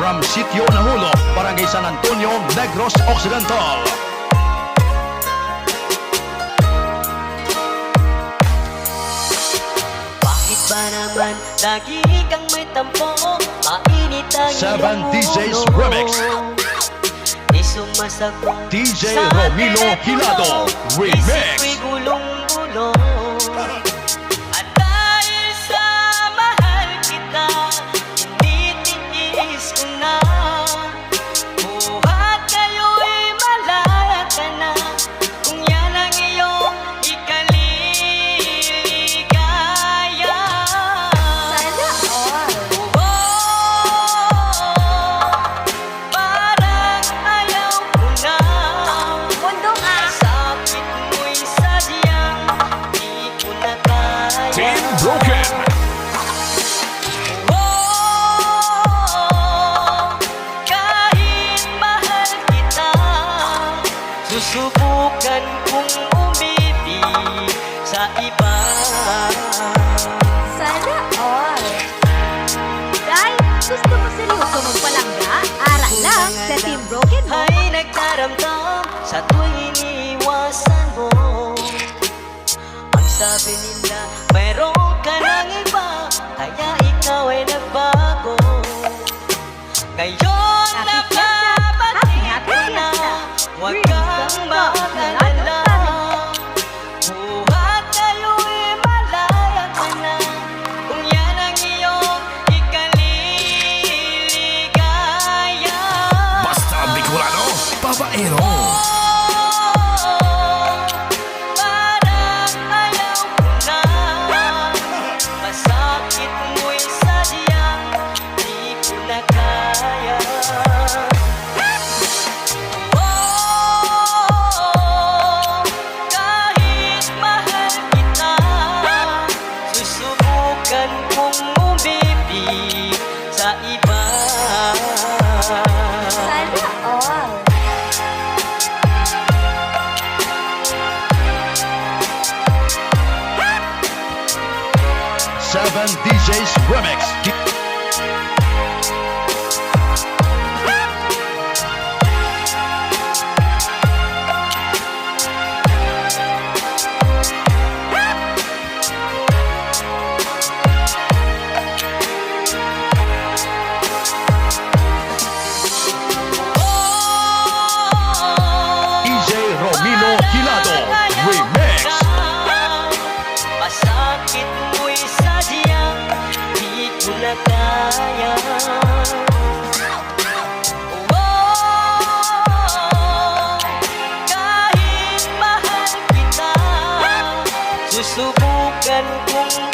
from Sitio Nahulo, Barangay San Antonio, Negros Occidental. Bakit ba naman lagi kang may tampo? Mainit ang 7 DJs Remix. Di sumasagot DJ sa Romilo telepono. Hilado Remix. Isip ko'y gulong-gulong. At dahil sa mahal kita, tinitiis ko na. Buhat kayo'y malaya ka na. Kung yan ang iyong ikaligaya. Sana all. Parang ayaw ko na. Mundong Sakit mo'y sadyang di ko na kaya. Team Broken. Kahit mahal kita, susubukan kong umibig sa iba. Sana all. Dahil gusto mo seryoso magpalangga, aral lang sa Team Broken mo. Ay nagtaramdam sa tuwing iniwasan mo. Ang sabi nila, mayroon ka ng iba, kaya ikaw ay nagbago. Ngayon napabatid ko na, huwag kang mag-alala. Buhat kayo'y malaya ka na, kung yan ang iyong ikaliligaya. Basta Bicolano, babaero. Parang ayaw ko na. Masakit mo'y sadyang di ko na kaya. Kahit mahal kita, susubukan kong umibig sa iba. Sana all. Seven DJs Remix. DJ Romilo Hilado Remix. Masakit mo'y sadyang di ko na kaya. Kahit mahal kita, susubukan kong